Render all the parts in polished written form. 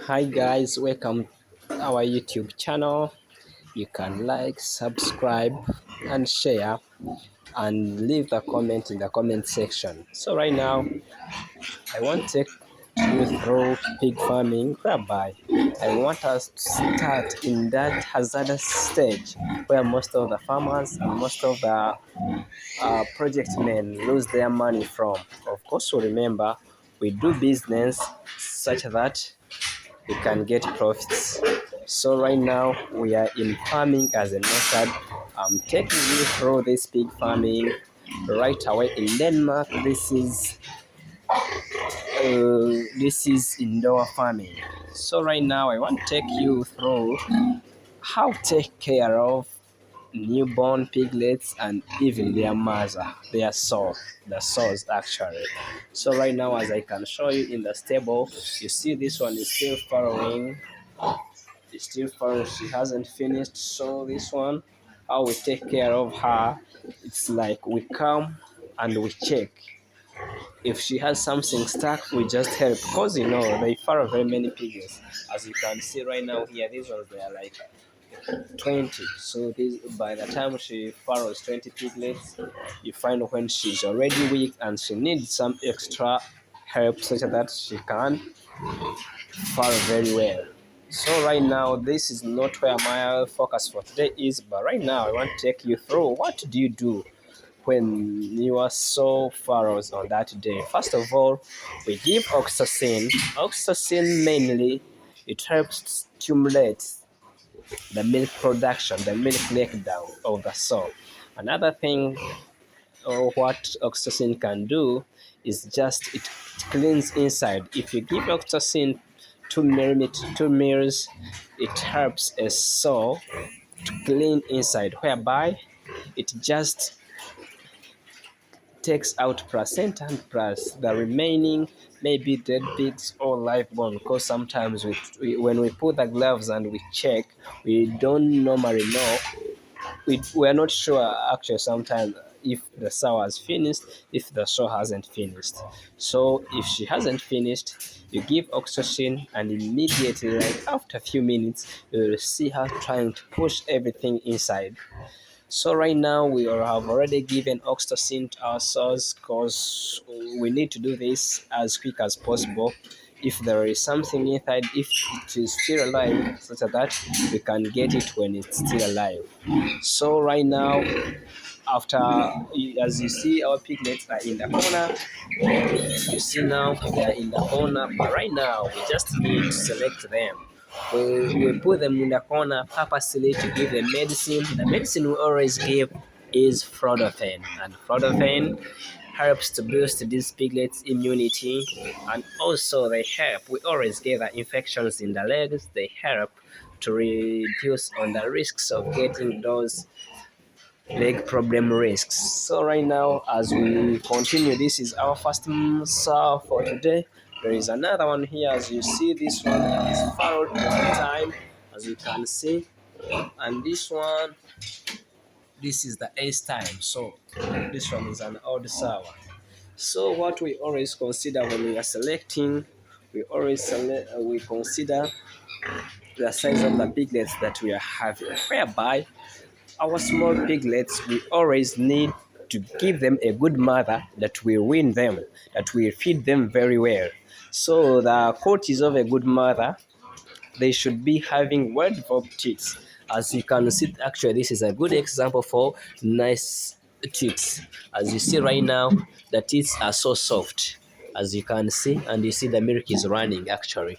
Hi guys, welcome to our YouTube channel. You can like, subscribe, and share, and leave the comment in the comment section. So right now, I want to take you through pig farming, whereby I want us to start in that hazardous stage where most of the farmers and most of the project men lose their money from. Of course, we remember we do business such that we can get profits. So right now we are in farming as a method. I'm taking you through this pig farming right away in Denmark. This is indoor farming. So right now I want to take you through how to take care of newborn piglets and even their mother, their sow, the sows actually. So right now, as I can show you in the stable, you see this one is still farrowing. It's still farrowing. She hasn't finished. So this one, how we take care of her, it's like we come and we check. If she has something stuck, we just help, because they farrow very many piglets. As you can see right now here, these ones they are like 20. So this, by the time she farrows 20 piglets, you find when she's already weak and she needs some extra help such that she can farrow very well. So right now, this is not where my focus for today is, but right now I want to take you through what do you do when you are so farrows on that day. First of all, we give oxytocin. Oxytocin mainly, it helps stimulate the milk production, the milk breakdown of the soul. Another thing, what oxytocin can do is just it cleans inside. If you give oxytocin 2 meals, it helps a soul to clean inside, whereby it just takes out placenta and plus the remaining maybe dead pigs or live bone, because sometimes when we put the gloves and we check, we don't normally know. We're not sure actually sometimes if the sow has finished, if the sow hasn't finished. So if she hasn't finished, you give oxygen, and immediately, like after a few minutes, you will see her trying to push everything inside. So right now we have already given oxytocin to our sows, because we need to do this as quick as possible. If there is something inside, if it is still alive, such that we can get it when it's still alive. So right now, after, as you see, our piglets are in the corner. You see now they are in the corner, but right now we just need to select them. We put them in the corner purposely to give them medicine. The medicine we always give is Frodofen, and Frodofen helps to boost these piglets' immunity, and also they help. We always give the infections in the legs. They help to reduce on the risks of getting those leg problem risks. So right now, as we continue, this is our first saw for today. There is another one here. As you see, this one is furrowed over time, as you can see, and this is the eighth time. So this one is an odd sour. So what we always consider when we are selecting, we consider the size of the piglets that we are having, whereby our small piglets, we always need to give them a good mother that will win them, that will feed them very well. So the qualities of a good mother, they should be having well-developed teeth. As you can see, actually, this is a good example for nice teeth. As you see right now, the teeth are so soft, as you can see, and you see the milk is running actually.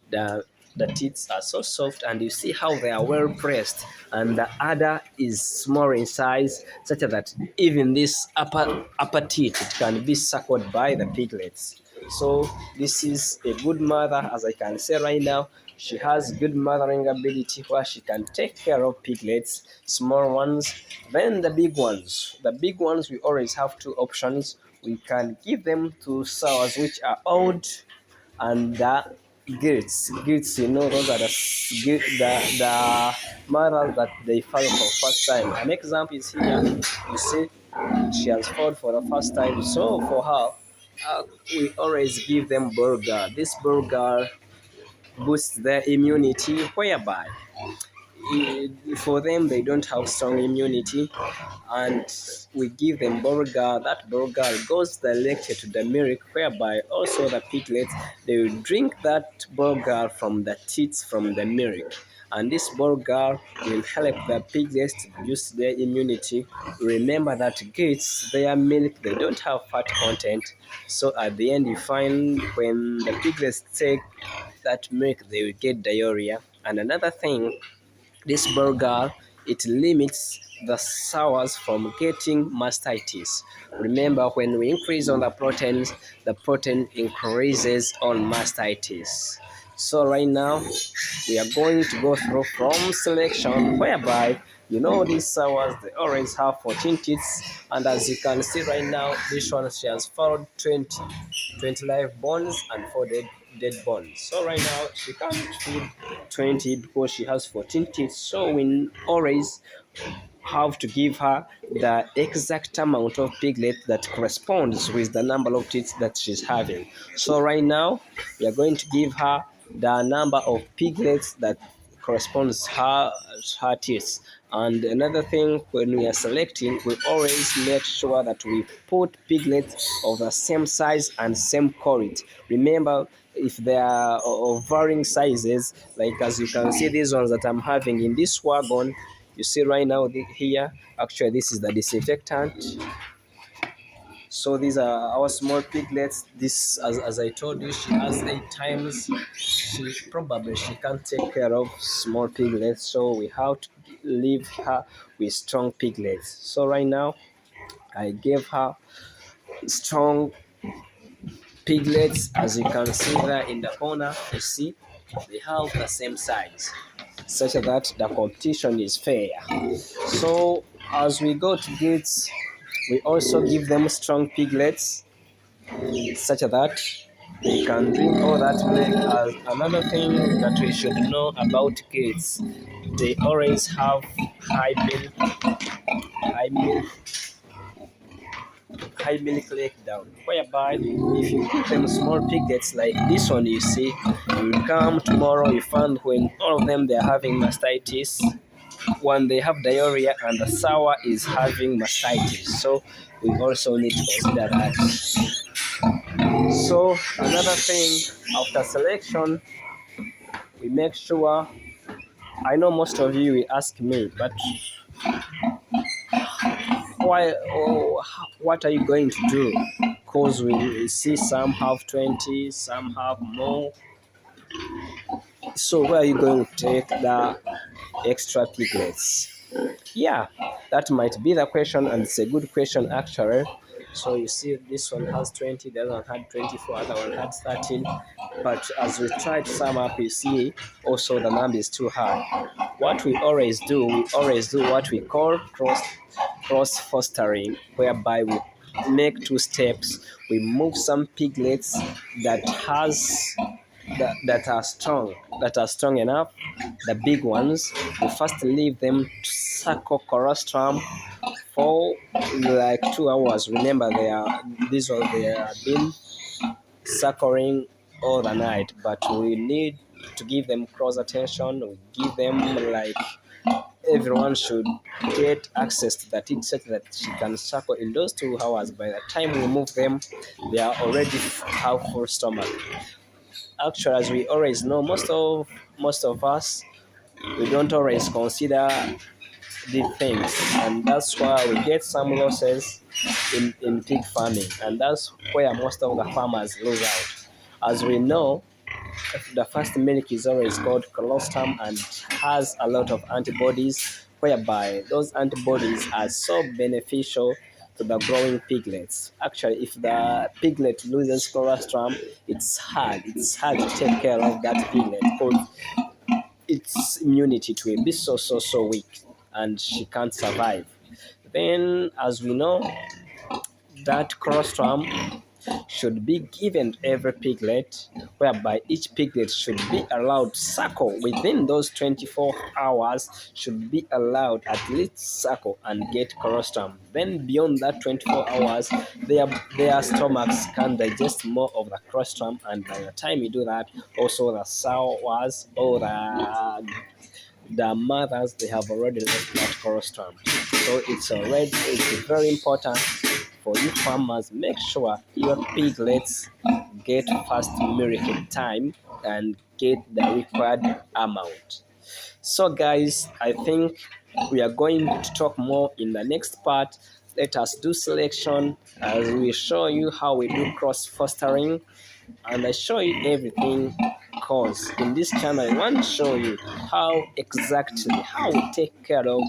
The the teeth are so soft, and you see how they are well pressed, and the udder is small in size, such that even this upper teeth, it can be suckled by the piglets. So this is a good mother, as I can say right now. She has good mothering ability, where she can take care of piglets, small ones, then the big ones. The big ones, we always have two options. We can give them to sows which are old, and the gilts, those are the mothers that they follow for first time. An example is here. You see, she has fought for the first time. So for her, we always give them burger. This burger, boosts their immunity, whereby for them they don't have strong immunity, and we give them burger. That burger goes directly to the milk, whereby also the piglets, they will drink that burger from the teats from the milk, and this burger will help the piglets to boost their immunity. Remember that goats, their milk, they don't have fat content, so at the end you find when the piglets take that milk, they will get diarrhea. And another thing, this burger, it limits the sows from getting mastitis. Remember, when we increase on the proteins, the protein increases on mastitis. So right now, we are going to go through from selection, whereby these sours, they always have 14 teeth, and as you can see right now, this one, she has found 20 live bones and 4 dead bones. So right now she can't feed 20 because she has 14 teeth. So we always have to give her the exact amount of piglet that corresponds with the number of teeth that she's having. So right now we are going to give her the number of piglets that corresponds her teeth. And another thing, when we are selecting, we always make sure that we put piglets of the same size and same quality. Remember, if they are of varying sizes, like as you can see these ones that I'm having in this wagon, you see right now here, actually this is the disinfectant. So these are our small piglets. This, as I told you, she has 8 times. She can't take care of small piglets, so we have to leave her with strong piglets. So right now I gave her strong piglets. As you can see there in the corner, you see they have the same size, such that the competition is fair. So as we go to gates, we also give them strong piglets, such that they can drink all that milk. As another thing that we should know about kids, they always have high milk, high milk letdown. Whereby, if you give them small piglets like this one, you see, you will come tomorrow, you find when all of them they are having mastitis, when they have diarrhea, and the sour is having mastitis. So we also need to consider that. So another thing, after selection, we make sure. I know most of you will ask me, but why? Oh, what are you going to do? Because we see some have 20, some have more. So where are you going to take the extra piglets? Yeah, that might be the question, and it's a good question actually. So you see, this one has 20, the other one had 24, the other one had 13. But as we try to sum up, you see also the number is too high. What we always do what we call cross fostering, whereby we make 2 steps. We move some piglets that has that are strong enough, the big ones. We first leave them to suckle colostrum for like 2 hours. Remember, they are been suckling all the night, but we need to give them close attention. We give them like everyone should get access to that teach such that she can suckle in those 2 hours. By the time we move them, they are already have full stomach. Actually, as we always know, most of us, we don't always consider the things, and that's why we get some losses in pig farming, and that's where most of the farmers lose out. As we know, the first milk is always called colostrum and has a lot of antibodies, whereby those antibodies are so beneficial to the growing piglets. Actually, if the piglet loses colostrum, it's hard to take care of that piglet, because its immunity to it be so weak, and she can't survive. Then, as we know, that colostrum, should be given to every piglet, whereby each piglet should be allowed to suckle within those 24 hours, should be allowed at least suckle and get colostrum. Then beyond that 24 hours, their stomachs can digest more of the colostrum, and by the time you do that, also the sows or the mothers, they have already left that colostrum. So it's very important for you farmers, make sure your piglets get fast milking time and get the required amount. So guys, I think we are going to talk more in the next part. Let us do selection as we show you how we do cross fostering, and I show you everything, cause in this channel I want to show you how we take care of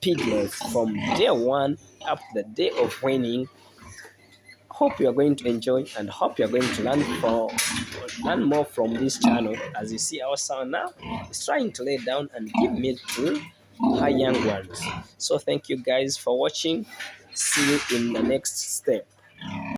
piglets from day one up to the day of winning. Hope you are going to enjoy and hope you are going to learn more from this channel. As you see, our son now is trying to lay down and give milk to her young ones. So thank you guys for watching. See you in the next step.